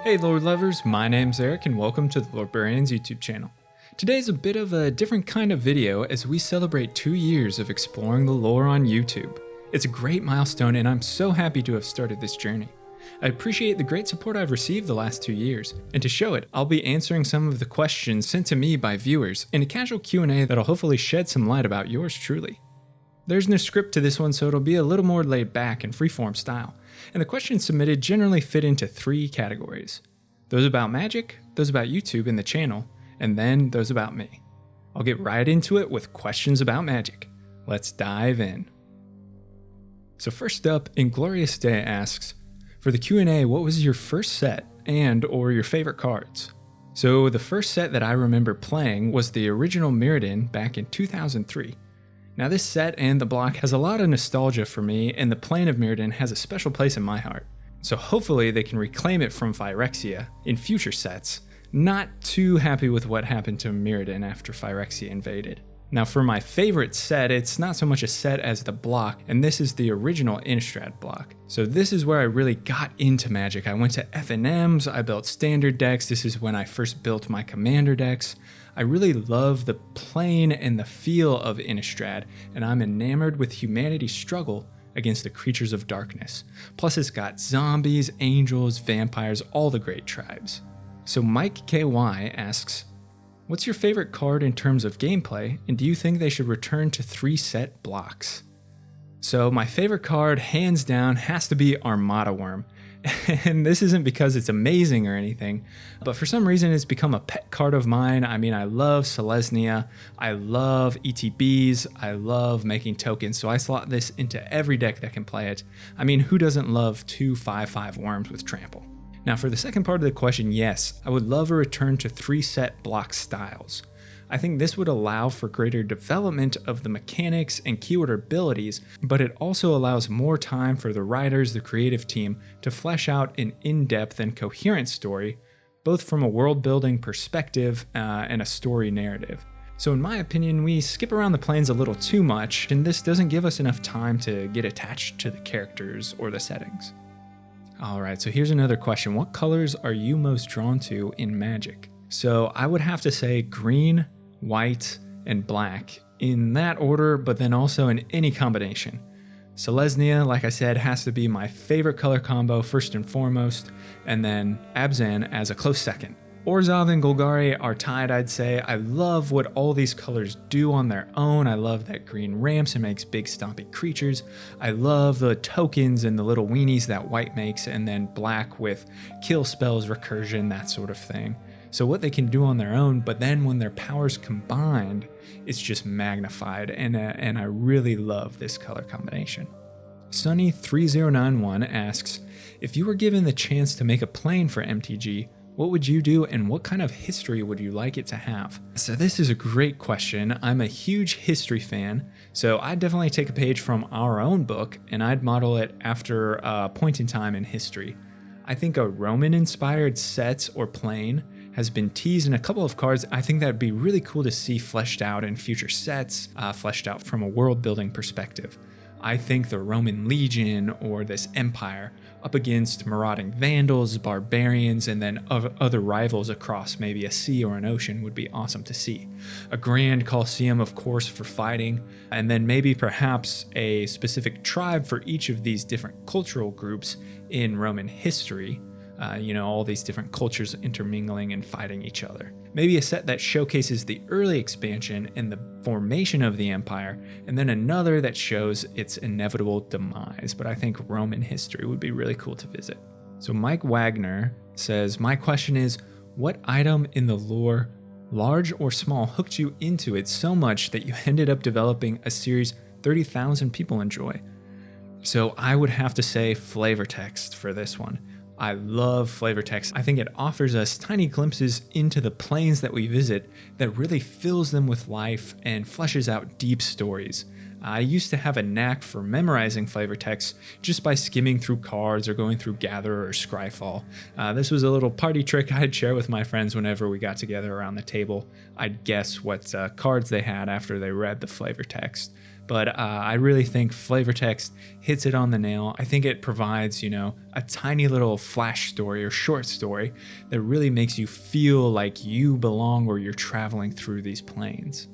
Hey lore lovers, my name's Eric and welcome to the Lorebrarians YouTube channel. Today's a bit of a different kind of video as we celebrate 2 years of exploring the lore on YouTube. It's a great milestone and I'm so happy to have started this journey. I appreciate the great support I've received the last 2 years, and to show it, I'll be answering some of the questions sent to me by viewers in a casual Q&A that'll hopefully shed some light about yours truly. There's no script to this one, so it'll be a little more laid back and freeform style, and the questions submitted generally fit into 3 categories. Those about Magic, those about YouTube and the channel, and then those about me. I'll get right into it with questions about Magic. Let's dive in. So first up, Inglorious Day asks, for the Q&A, what was your first set and or your favorite cards? So the first set that I remember playing was the original Mirrodin back in 2003. Now this set and the block has a lot of nostalgia for me, and the plane of Mirrodin has a special place in my heart. So hopefully they can reclaim it from Phyrexia in future sets. Not too happy with what happened to Mirrodin after Phyrexia invaded. Now for my favorite set, it's not so much a set as the block, and this is the original Innistrad block. So this is where I really got into Magic. I went to FNMs, I built standard decks, this is when I first built my commander decks. I really love the plane and the feel of Innistrad, and I'm enamored with humanity's struggle against the creatures of darkness. Plus it's got zombies, angels, vampires, all the great tribes. So Mike KY asks, what's your favorite card in terms of gameplay, and do you think they should return to 3-set blocks? So my favorite card, hands down, has to be Armada Worm. And this isn't because it's amazing or anything, but for some reason it's become a pet card of mine. I mean, I love Selesnya, I love ETBs, I love making tokens, so I slot this into every deck that can play it. I mean, who doesn't love 2 5/5 worms with trample? Now for the second part of the question, yes, I would love a return to 3-set block styles. I think this would allow for greater development of the mechanics and keyword abilities, but it also allows more time for the writers, the creative team, to flesh out an in-depth and coherent story, both from a world-building perspective and a story narrative. So in my opinion, we skip around the planes a little too much, and this doesn't give us enough time to get attached to the characters or the settings. Alright, so here's another question. What colors are you most drawn to in Magic? So I would have to say green, white, and black in that order, but then also in any combination. Selesnya, like I said, has to be my favorite color combo first and foremost, and then Abzan as a close second. Orzhov and Golgari are tied, I'd say. I love what all these colors do on their own. I love that green ramps and makes big stompy creatures. I love the tokens and the little weenies that white makes, and then black with kill spells, recursion, that sort of thing. So what they can do on their own, but then when their powers combined, it's just magnified, and I really love this color combination. Sunny3091 asks, if you were given the chance to make a plane for MTG, what would you do and what kind of history would you like it to have? So this is a great question. I'm a huge history fan, so I'd definitely take a page from our own book and I'd model it after a point in time in history. I think a Roman-inspired set or plane has been teased in a couple of cards. I think that would be really cool to see fleshed out in future sets, fleshed out from a world-building perspective. I think the Roman Legion or this empire up against marauding Vandals, barbarians, and then other rivals across maybe a sea or an ocean would be awesome to see. A grand Colosseum, of course, for fighting, and then maybe perhaps a specific tribe for each of these different cultural groups in Roman history. All these different cultures intermingling and fighting each other. Maybe a set that showcases the early expansion and the formation of the empire, and then another that shows its inevitable demise. But I think Roman history would be really cool to visit. So Mike Wagner says, my question is, what item in the lore, large or small, hooked you into it so much that you ended up developing a series 30,000 people enjoy? So I would have to say flavor text for this one. I love flavor text. I think it offers us tiny glimpses into the planes that we visit that really fills them with life and fleshes out deep stories. I used to have a knack for memorizing flavor text just by skimming through cards or going through Gather or Scryfall. This was a little party trick I'd share with my friends whenever we got together around the table. I'd guess what cards they had after they read the flavor text. But I really think flavor text hits it on the nail. I think it provides, a tiny little flash story or short story that really makes you feel like you belong or you're traveling through these planes.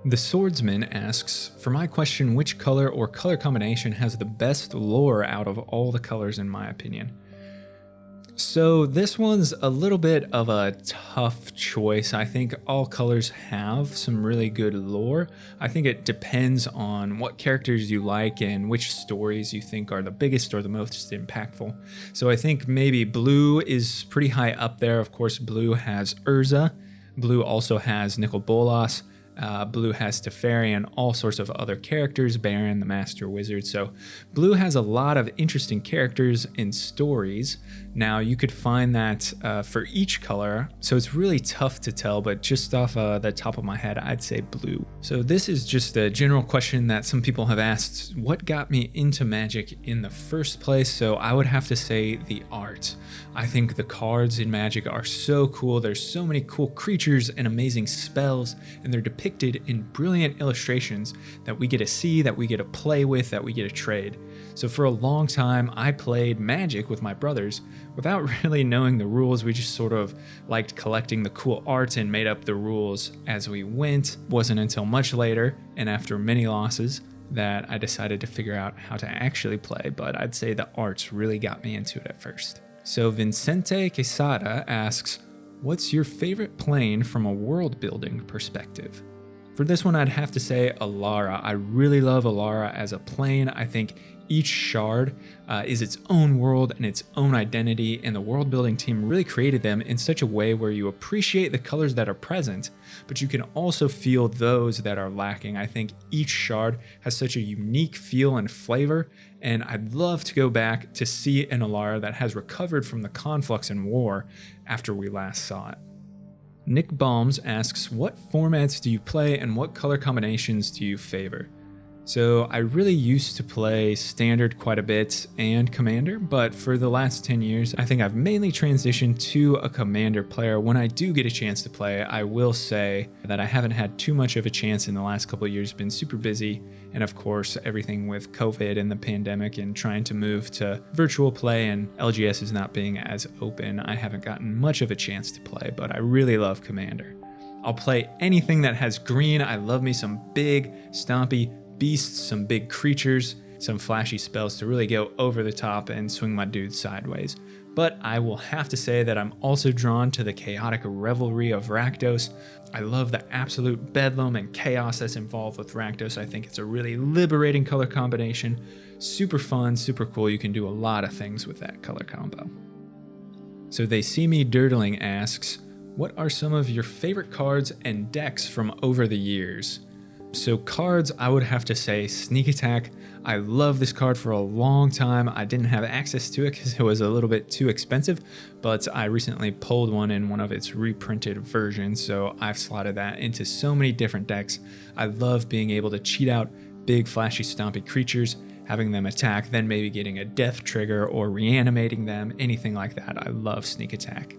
The Swordsman asks, for my question, which color or color combination has the best lore out of all the colors in my opinion? So this one's a little bit of a tough choice. I think all colors have some really good lore. I think it depends on what characters you like and which stories you think are the biggest or the most impactful. So I think maybe blue is pretty high up there. Of course, blue has Urza. Blue also has Nicol Bolas. Blue has Teferi and all sorts of other characters, Baron, the Master Wizard. So blue has a lot of interesting characters and stories. Now you could find that for each color, so it's really tough to tell, but just off the top of my head, I'd say blue. So this is just a general question that some people have asked, what got me into Magic in the first place? So I would have to say the art. I think the cards in Magic are so cool. There's so many cool creatures and amazing spells, and they're depicted in brilliant illustrations that we get to see, that we get to play with, that we get to trade. So for a long time, I played Magic with my brothers without really knowing the rules. We just sort of liked collecting the cool art and made up the rules as we went. It wasn't until much later, and after many losses, that I decided to figure out how to actually play, but I'd say the arts really got me into it at first. So Vincente Quesada asks, what's your favorite plane from a world building perspective? For this one, I'd have to say Alara. I really love Alara as a plane. I think each shard is its own world and its own identity, and the world building team really created them in such a way where you appreciate the colors that are present, but you can also feel those that are lacking. I think each shard has such a unique feel and flavor, and I'd love to go back to see an Alara that has recovered from the conflux and war after we last saw it. Nick Balms asks, what formats do you play and what color combinations do you favor? So I really used to play Standard quite a bit and Commander, but for the last 10 years, I think I've mainly transitioned to a Commander player. When I do get a chance to play, I will say that I haven't had too much of a chance in the last couple of years, been super busy. And of course, everything with COVID and the pandemic and trying to move to virtual play and LGS is not being as open, I haven't gotten much of a chance to play, but I really love Commander. I'll play anything that has green. I love me some big, stompy beasts, some big creatures, some flashy spells to really go over the top and swing my dudes sideways. But I will have to say that I'm also drawn to the chaotic revelry of Rakdos. I love the absolute bedlam and chaos that's involved with Rakdos. I think it's a really liberating color combination. Super fun, super cool. You can do a lot of things with that color combo. So They See Me Dirtling asks, what are some of your favorite cards and decks from over the years? So cards, I would have to say Sneak Attack. I love this card for a long time. I didn't have access to it because it was a little bit too expensive, but I recently pulled one in one of its reprinted versions, so I've slotted that into so many different decks. I love being able to cheat out big flashy stompy creatures, having them attack, then maybe getting a death trigger or reanimating them, anything like that. I love Sneak Attack.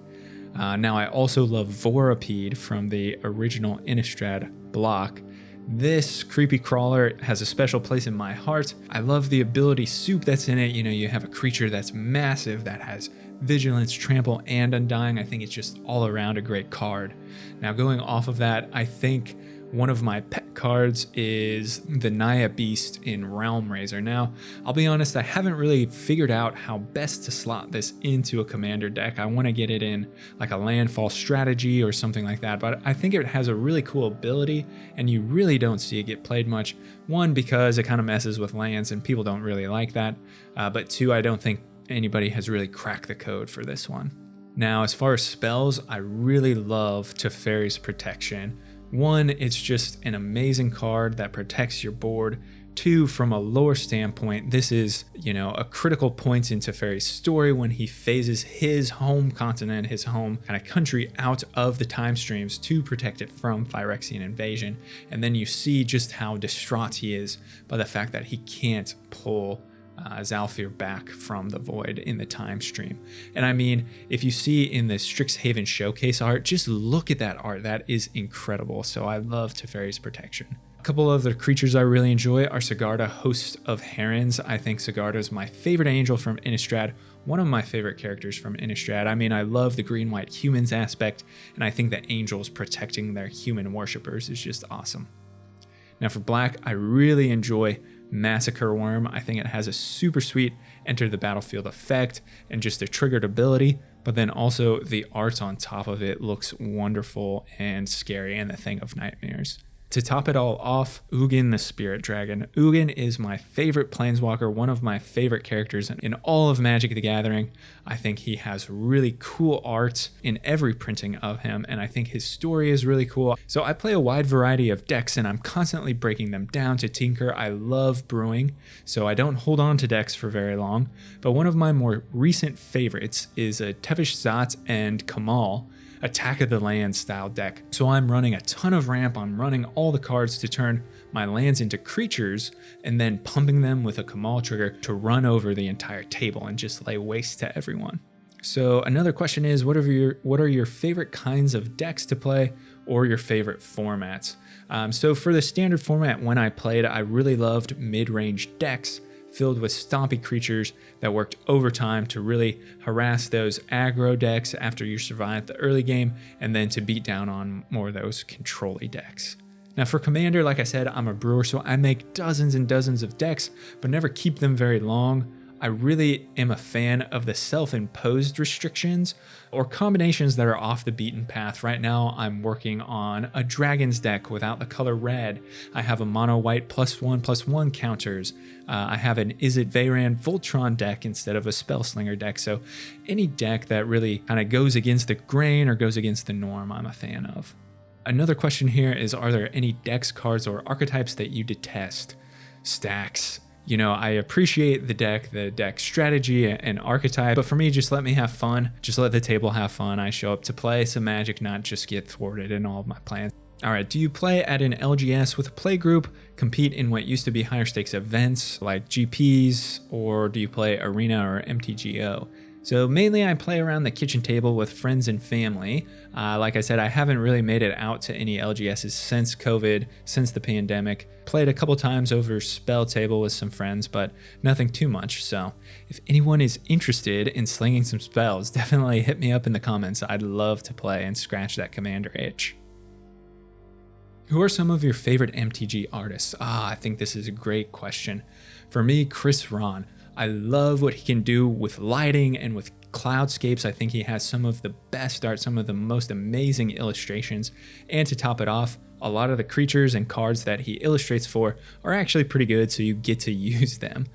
Now I also love Vorapede from the original Innistrad block. This creepy crawler has a special place in my heart. I love the ability soup that's in it. You have a creature that's massive that has vigilance, trample, and undying. I think it's just all around a great card. Now going off of that, I think one of my pet cards is the Naya Beast in Realm Raiser. Now, I'll be honest, I haven't really figured out how best to slot this into a commander deck. I want to get it in like a landfall strategy or something like that, but I think it has a really cool ability and you really don't see it get played much. One, because it kind of messes with lands and people don't really like that, but two, I don't think anybody has really cracked the code for this one. Now, as far as spells, I really love Teferi's Protection. One, it's just an amazing card that protects your board. Two, from a lore standpoint, this is, a critical point in Teferi's story when he phases his home continent, his home kind of country out of the time streams to protect it from Phyrexian invasion. And then you see just how distraught he is by the fact that he can't pull Zhalfir back from the void in the time stream. And I mean, if you see in the Strixhaven showcase art, just look at that art. That is incredible. So I love Teferi's protection. A couple of the creatures I really enjoy are Sigarda, Host of Herons. I think Sigarda is my favorite angel from Innistrad, one of my favorite characters from Innistrad. I mean, I love the green-white humans aspect, and I think that angels protecting their human worshippers is just awesome. Now for black, I really enjoy Massacre Worm. I think it has a super sweet enter the battlefield effect and just a triggered ability, but then also the art on top of it looks wonderful and scary and the Thing of Nightmares. To top it all off, Ugin the Spirit Dragon. Ugin is my favorite planeswalker, one of my favorite characters in all of Magic the Gathering. I think he has really cool art in every printing of him, and I think his story is really cool. So I play a wide variety of decks, and I'm constantly breaking them down to tinker. I love brewing, so I don't hold on to decks for very long. But one of my more recent favorites is a Tevish Zot and Kamal Attack of the Land style deck. So I'm running a ton of ramp, I'm running all the cards to turn my lands into creatures and then pumping them with a Kamal trigger to run over the entire table and just lay waste to everyone. So another question is, what are your favorite kinds of decks to play or your favorite formats? So for the standard format, when I played, I really loved mid-range decks filled with stompy creatures that worked overtime to really harass those aggro decks after you survive the early game, and then to beat down on more of those control-y decks. Now for Commander, like I said, I'm a brewer, so I make dozens and dozens of decks, but never keep them very long. I really am a fan of the self-imposed restrictions or combinations that are off the beaten path. Right now, I'm working on a Dragons deck without the color red. I have a mono white +1/+1 counters. I have an Izzet Veyran Voltron deck instead of a Spellslinger deck. So any deck that really kind of goes against the grain or goes against the norm, I'm a fan of. Another question here is, are there any decks, cards, or archetypes that you detest? Stacks. I appreciate the deck strategy and archetype, but for me, just let me have fun. Just let the table have fun. I show up to play some Magic, not just get thwarted in all of my plans. All right, do you play at an LGS with a play group, compete in what used to be higher stakes events like GPs, or do you play Arena or MTGO? So mainly I play around the kitchen table with friends and family. Like I said, I haven't really made it out to any LGSs since COVID, since the pandemic. Played a couple times over Spell Table with some friends, but nothing too much. So if anyone is interested in slinging some spells, definitely hit me up in the comments. I'd love to play and scratch that Commander itch. Who are some of your favorite MTG artists? I think this is a great question. For me, Chris Ron. I love what he can do with lighting and with cloudscapes. I think he has some of the best art, some of the most amazing illustrations. And to top it off, a lot of the creatures and cards that he illustrates for are actually pretty good, so you get to use them.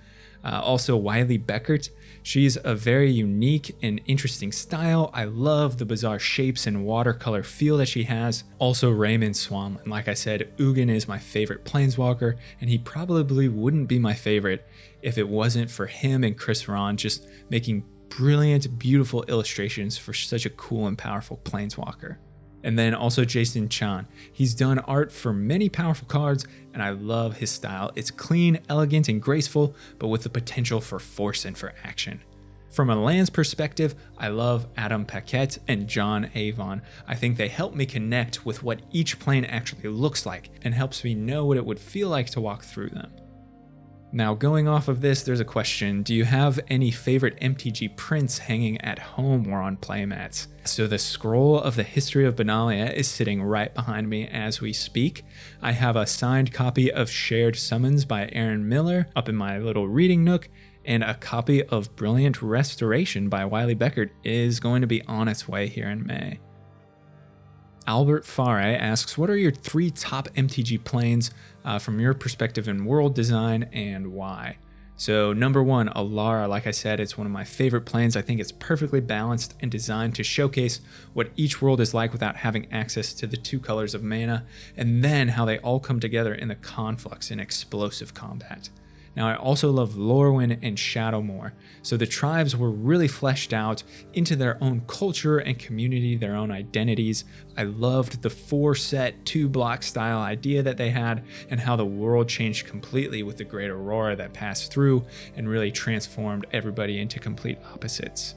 Also, Wiley Beckert. She's a very unique and interesting style. I love the bizarre shapes and watercolor feel that she has. Also, Raymond Swanland. Like I said, Ugin is my favorite planeswalker, and he probably wouldn't be my favorite if it wasn't for him and Chris Ron just making brilliant, beautiful illustrations for such a cool and powerful planeswalker. And then also Jason Chan. He's done art for many powerful cards, and I love his style. It's clean, elegant, and graceful, but with the potential for force and for action. From a lands perspective, I love Adam Paquette and John Avon. I think they help me connect with what each plane actually looks like and helps me know what it would feel like to walk through them. Now, going off of this, there's a question. Do you have any favorite MTG prints hanging at home or on playmats? So the scroll of the history of Benalia is sitting right behind me as we speak. I have a signed copy of Shared Summons by Aaron Miller up in my little reading nook, and a copy of Brilliant Restoration by Wiley Beckert is going to be on its way here in May. Albert Fare asks, what are your 3 top MTG planes from your perspective in world design and why? So number one, Alara, like I said, it's one of my favorite planes. I think it's perfectly balanced and designed to showcase what each world is like without having access to the two colors of mana, and then how they all come together in the conflux in explosive combat. Now I also love Lorwyn and Shadowmoor, so the tribes were really fleshed out into their own culture and community, their own identities. I loved the 4-set 2-block style idea that they had, and how the world changed completely with the Great Aurora that passed through and really transformed everybody into complete opposites.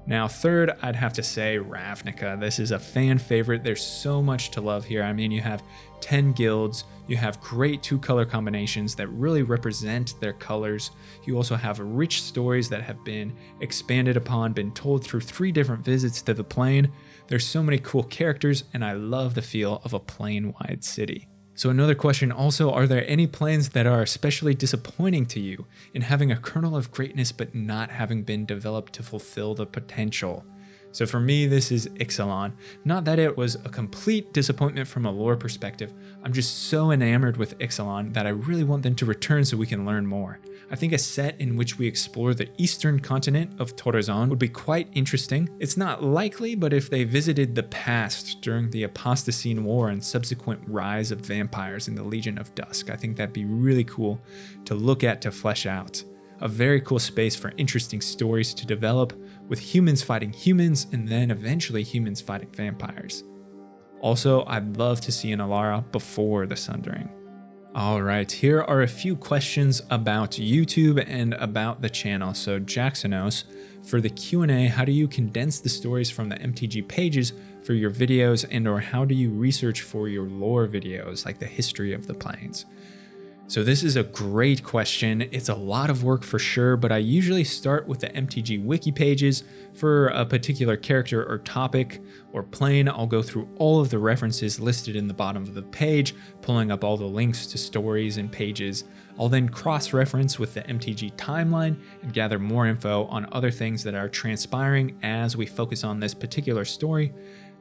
Now third, I'd have to say Ravnica. This is a fan favorite. There's so much to love here. I mean, you have 10 guilds, you have great 2-color combinations that really represent their colors. You also have rich stories that have been expanded upon, been told through 3 different visits to the plane. There's so many cool characters, and I love the feel of a plane-wide city. So another question also, are there any planes that are especially disappointing to you in having a kernel of greatness but not having been developed to fulfill the potential? So for me, this is Ixalan. Not that it was a complete disappointment from a lore perspective, I'm just so enamored with Ixalan that I really want them to return so we can learn more. I think a set in which we explore the eastern continent of Torrazon would be quite interesting. It's not likely, but if they visited the past during the Apostacene War and subsequent rise of vampires in the Legion of Dusk, I think that'd be really cool to look at, to flesh out. A very cool space for interesting stories to develop, with humans fighting humans and then eventually humans fighting vampires. Also, I'd love to see an Alara before the Sundering. Alright, here are a few questions about YouTube and about the channel. So Jacksonos, for the Q&A, how do you condense the stories from the MTG pages for your videos, and or how do you research for your lore videos, like the history of the planes? So this is a great question. It's a lot of work for sure, but I usually start with the MTG wiki pages for a particular character or topic or plane. I'll go through all of the references listed in the bottom of the page, pulling up all the links to stories and pages. I'll then cross-reference with the MTG timeline and gather more info on other things that are transpiring as we focus on this particular story.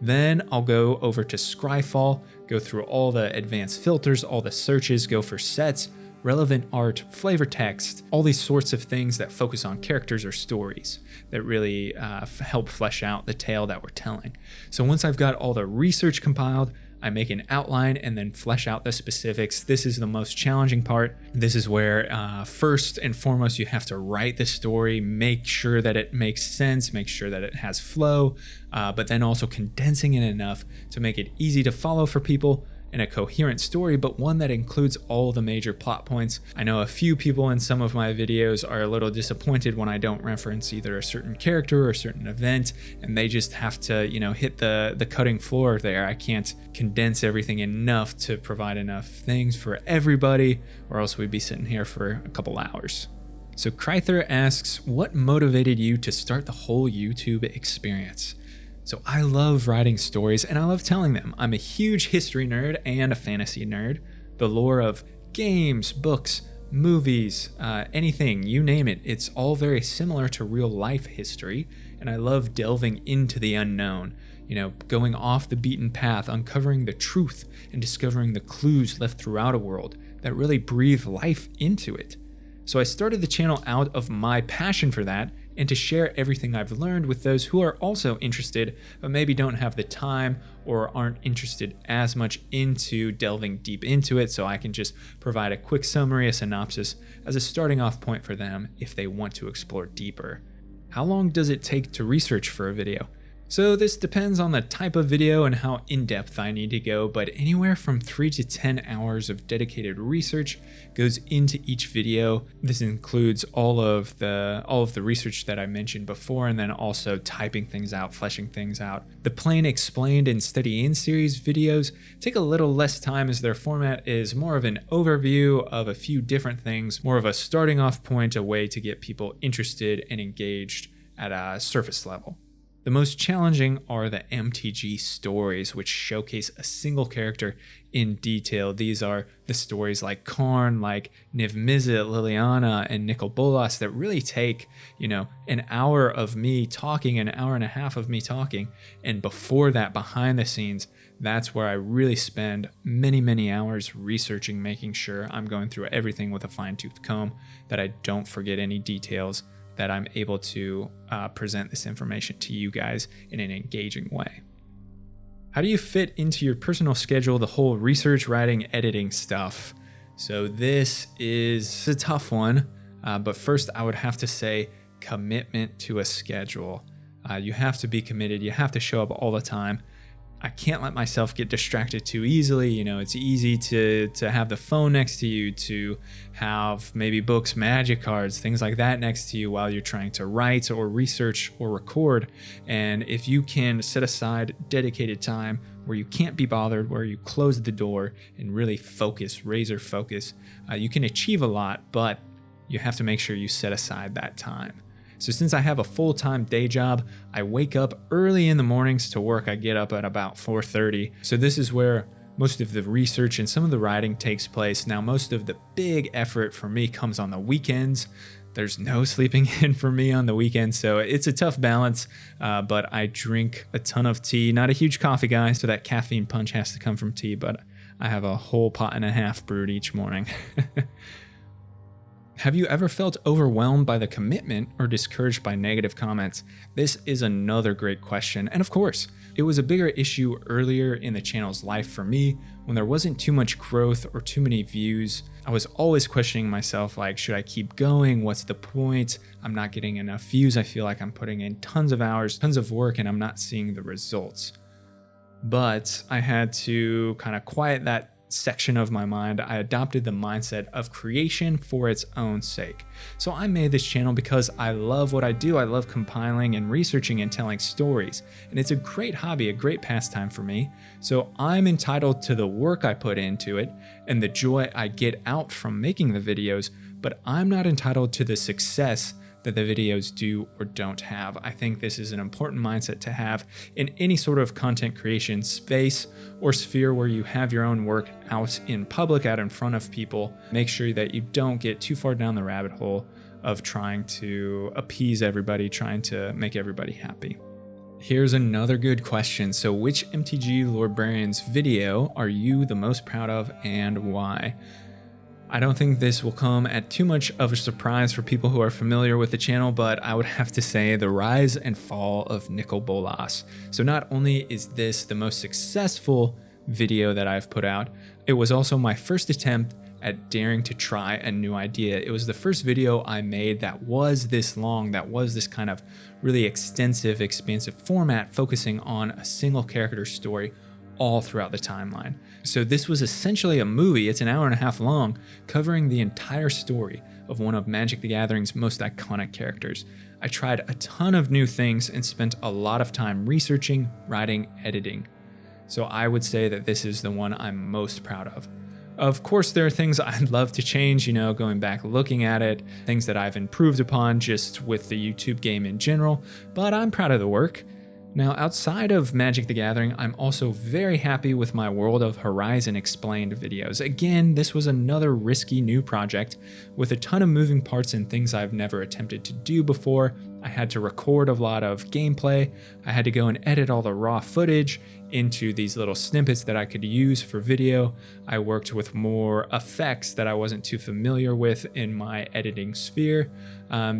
Then I'll go over to Scryfall, go through all the advanced filters, all the searches, go for sets, relevant art, flavor text, all these sorts of things that focus on characters or stories that really help flesh out the tale that we're telling. So once I've got all the research compiled, I make an outline and then flesh out the specifics. This is the most challenging part. This is where first and foremost you have to write the story, make sure that it makes sense, make sure that it has flow, but then also condensing it enough to make it easy to follow for people, and a coherent story, but one that includes all the major plot points. I know a few people in some of my videos are a little disappointed when I don't reference either a certain character or a certain event, and they just have to, hit the cutting floor there. I can't condense everything enough to provide enough things for everybody, or else we'd be sitting here for a couple hours. So Kryther asks, what motivated you to start the whole YouTube experience? So I love writing stories and I love telling them. I'm a huge history nerd and a fantasy nerd. The lore of games, books, movies, anything, you name it, it's all very similar to real life history. And I love delving into the unknown, going off the beaten path, uncovering the truth and discovering the clues left throughout a world that really breathe life into it. So I started the channel out of my passion for that, and to share everything I've learned with those who are also interested, but maybe don't have the time or aren't interested as much into delving deep into it, so I can just provide a quick summary, a synopsis, as a starting off point for them if they want to explore deeper. How long does it take to research for a video? So this depends on the type of video and how in-depth I need to go, but anywhere from 3 to 10 hours of dedicated research goes into each video. This includes all of the research that I mentioned before, and then also typing things out, fleshing things out. The Plain Explained and Study In series videos take a little less time, as their format is more of an overview of a few different things, more of a starting off point, a way to get people interested and engaged at a surface level. The most challenging are the MTG stories, which showcase a single character in detail. These are the stories like Karn, like Niv Mizzet, Liliana, and Nicol Bolas that really take, an hour of me talking, an hour and a half of me talking, and before that, behind the scenes, That's where I really spend many, many hours researching, making sure I'm going through everything with a fine-tooth comb, that I don't forget any details, that I'm able to present this information to you guys in an engaging way. How do you fit into your personal schedule the whole research, writing, editing stuff? So this is a tough one, but first I would have to say commitment to a schedule. You have to be committed. You have to show up all the time. I can't let myself get distracted too easily. You know, it's easy to have the phone next to you, to have maybe books, magic cards, things like that next to you while you're trying to write or research or record. And if you can set aside dedicated time where you can't be bothered, where you close the door and really focus, razor focus, you can achieve a lot, but you have to make sure you set aside that time. So since I have a full-time day job, I wake up early in the mornings to work. I get up at about 4:30. So this is where most of the research and some of the writing takes place. Now, most of the big effort for me comes on the weekends. There's no sleeping in for me on the weekends, so it's a tough balance, but I drink a ton of tea. Not a huge coffee guy, so that caffeine punch has to come from tea, but I have a whole pot and a half brewed each morning. Have you ever felt overwhelmed by the commitment or discouraged by negative comments? This is another great question. And of course, it was a bigger issue earlier in the channel's life for me when there wasn't too much growth or too many views. I was always questioning myself, like, should I keep going? What's the point? I'm not getting enough views. I feel like I'm putting in tons of hours, tons of work, and I'm not seeing the results. But I had to kind of quiet that section of my mind. I adopted the mindset of creation for its own sake. So I made this channel because I love what I do. I love compiling and researching and telling stories. And it's a great hobby, a great pastime for me. So I'm entitled to the work I put into it and the joy I get out from making the videos, but I'm not entitled to the success that the videos do or don't have. I think this is an important mindset to have in any sort of content creation space or sphere where you have your own work out in public, out in front of people. Make sure that you don't get too far down the rabbit hole of trying to appease everybody, trying to make everybody happy. Here's another good question. So which MTG Lorebrarians video are you the most proud of and why? I don't think this will come at too much of a surprise for people who are familiar with the channel, but I would have to say the rise and fall of Nicol Bolas. So not only is this the most successful video that I've put out, it was also my first attempt at daring to try a new idea. It was the first video I made that was this long, that was this kind of really extensive, expansive format, focusing on a single character story all throughout the timeline. So this was essentially a movie, it's an hour and a half long, covering the entire story of one of Magic the Gathering's most iconic characters. I tried a ton of new things and spent a lot of time researching, writing, editing. So I would say that this is the one I'm most proud of. Of course, there are things I'd love to change, you know, going back, looking at it, things that I've improved upon just with the YouTube game in general, but I'm proud of the work. Now, outside of Magic the Gathering, I'm also very happy with my World of Horizon Explained videos. Again, this was another risky new project with a ton of moving parts and things I've never attempted to do before. I had to record a lot of gameplay. I had to go and edit all the raw footage into these little snippets that I could use for video. I worked with more effects that I wasn't too familiar with in my editing sphere.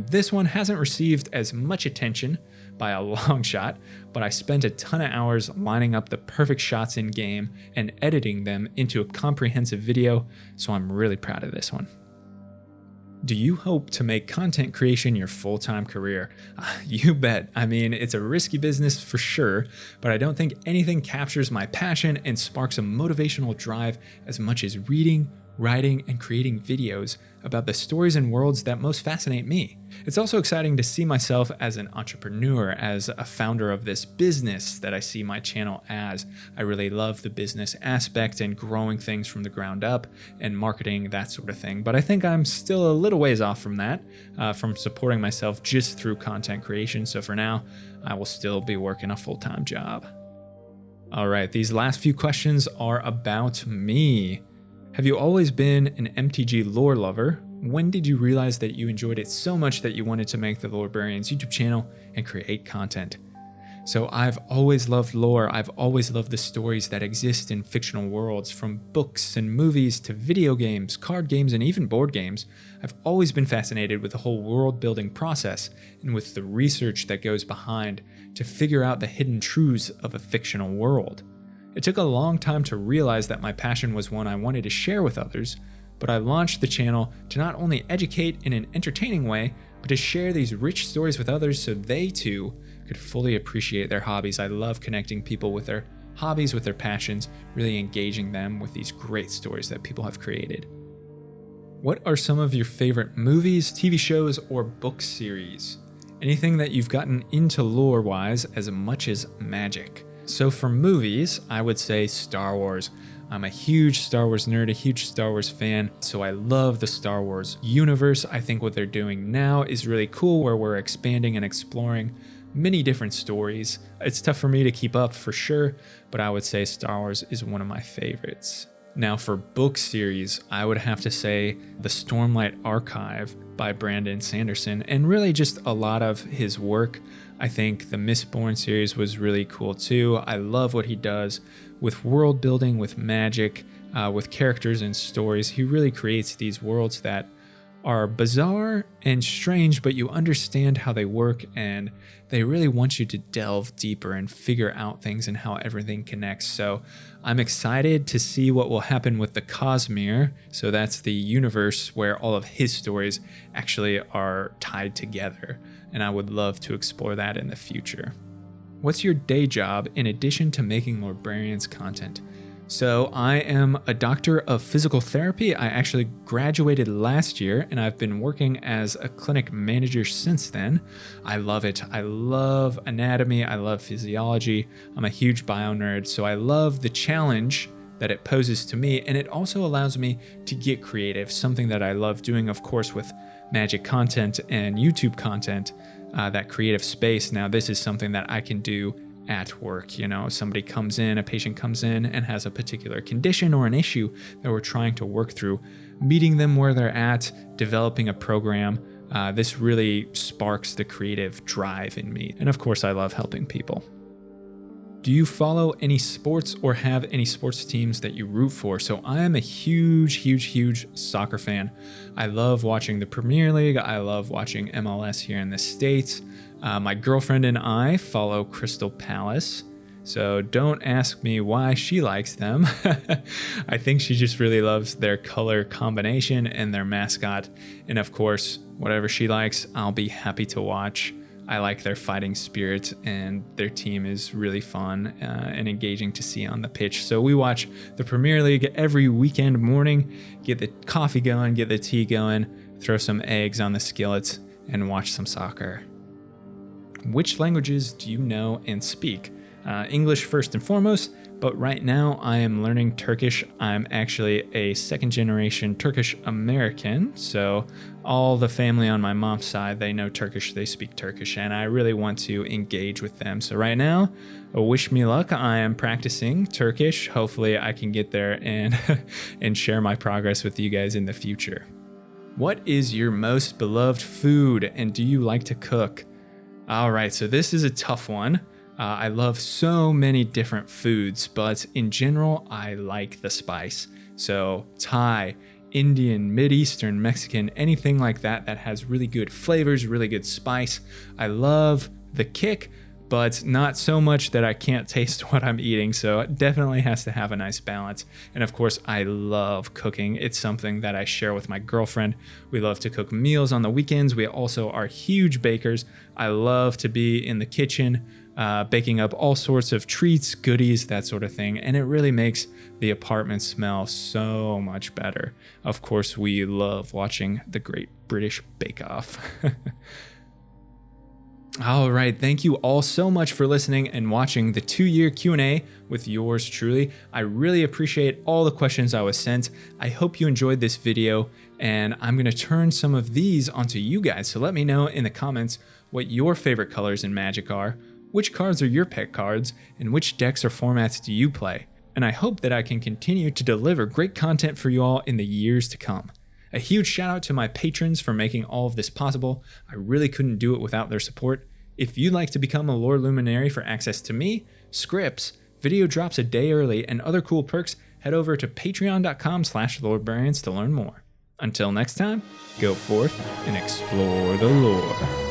This one hasn't received as much attention by a long shot, but I spent a ton of hours lining up the perfect shots in game and editing them into a comprehensive video, so I'm really proud of this one. Do you hope to make content creation your full-time career? You bet. I mean, it's a risky business for sure, but I don't think anything captures my passion and sparks a motivational drive as much as reading, writing, and creating videos about the stories and worlds that most fascinate me. It's also exciting to see myself as an entrepreneur, as a founder of this business that I see my channel as. I really love the business aspect and growing things from the ground up and marketing, that sort of thing. But I think I'm still a little ways off from that, from supporting myself just through content creation. So for now, I will still be working a full-time job. All right, these last few questions are about me. Have you always been an MTG lore lover? When did you realize that you enjoyed it so much that you wanted to make the Lorebrarians YouTube channel and create content? So I've always loved lore. I've always loved the stories that exist in fictional worlds, from books and movies to video games, card games, and even board games. I've always been fascinated with the whole world building process and with the research that goes behind to figure out the hidden truths of a fictional world. It took a long time to realize that my passion was one I wanted to share with others, but I launched the channel to not only educate in an entertaining way, but to share these rich stories with others so they too could fully appreciate their hobbies. I love connecting people with their hobbies, with their passions, really engaging them with these great stories that people have created. What are some of your favorite movies, TV shows, or book series? Anything that you've gotten into lore-wise as much as magic? So for movies, I would say Star Wars. I'm a huge Star Wars nerd, a huge Star Wars fan, so I love the Star Wars universe. I think what they're doing now is really cool, where we're expanding and exploring many different stories. It's tough for me to keep up for sure, but I would say Star Wars is one of my favorites. Now for book series, I would have to say The Stormlight Archive by Brandon Sanderson, and really just a lot of his work. I think the Mistborn series was really cool too. I love what he does with world building, with magic, with characters and stories. He really creates these worlds that are bizarre and strange, but you understand how they work, and they really want you to delve deeper and figure out things and how everything connects. So I'm excited to see what will happen with the Cosmere. So that's the universe where all of his stories actually are tied together, and I would love to explore that in the future. What's your day job in addition to making Lorebrarians content? So I am a doctor of physical therapy. I actually graduated last year, and I've been working as a clinic manager since then. I love it. I love anatomy. I love physiology. I'm a huge bio nerd, so I love the challenge that it poses to me, and it also allows me to get creative, something that I love doing, of course, with magic content and YouTube content, that creative space. Now, this is something that I can do at work. You know, somebody comes in, a patient comes in and has a particular condition or an issue that we're trying to work through, meeting them where they're at, developing a program. This really sparks the creative drive in me. And of course, I love helping people. Do you follow any sports or have any sports teams that you root for? So I am a huge soccer fan. I love watching the Premier League. I love watching MLS here in the States. My girlfriend and I follow Crystal Palace, so don't ask me why she likes them. I think she just really loves their color combination and their mascot. And of course, whatever she likes, I'll be happy to watch. I like their fighting spirit, and their team is really fun and engaging to see on the pitch. So we watch the Premier League every weekend morning, get the coffee going, get the tea going, throw some eggs on the skillets, and watch some soccer. Which languages do you know and speak? English first and foremost, but right now I am learning Turkish. I'm actually a second generation Turkish American, so all the family on my mom's side, they know Turkish, they speak Turkish, and I really want to engage with them. So right now, wish me luck. I am practicing Turkish. Hopefully I can get there and, and share my progress with you guys in the future. What is your most beloved food, and do you like to cook? All right, so this is a tough one. I love so many different foods, but in general, I like the spice. So Thai, Indian, Mid-Eastern, Mexican, anything like that that has really good flavors, really good spice. I love the kick, but not so much that I can't taste what I'm eating. So it definitely has to have a nice balance. And of course, I love cooking. It's something that I share with my girlfriend. We love to cook meals on the weekends. We also are huge bakers. I love to be in the kitchen, baking up all sorts of treats, goodies, that sort of thing. And it really makes the apartment smell so much better. Of course, we love watching the Great British Bake Off. All right, thank you all so much for listening and watching the 2-year Q&A with yours truly. I really appreciate all the questions I was sent. I hope you enjoyed this video, and I'm going to turn some of these onto you guys. So let me know in the comments what your favorite colors in Magic are, which cards are your pet cards, and which decks or formats do you play. And I hope that I can continue to deliver great content for you all in the years to come. A huge shout out to my patrons for making all of this possible. I really couldn't do it without their support. If you'd like to become a lore luminary for access to me, scripts, video drops a day early, and other cool perks, head over to patreon.com/Lorebrarians to learn more. Until next time, go forth and explore the lore.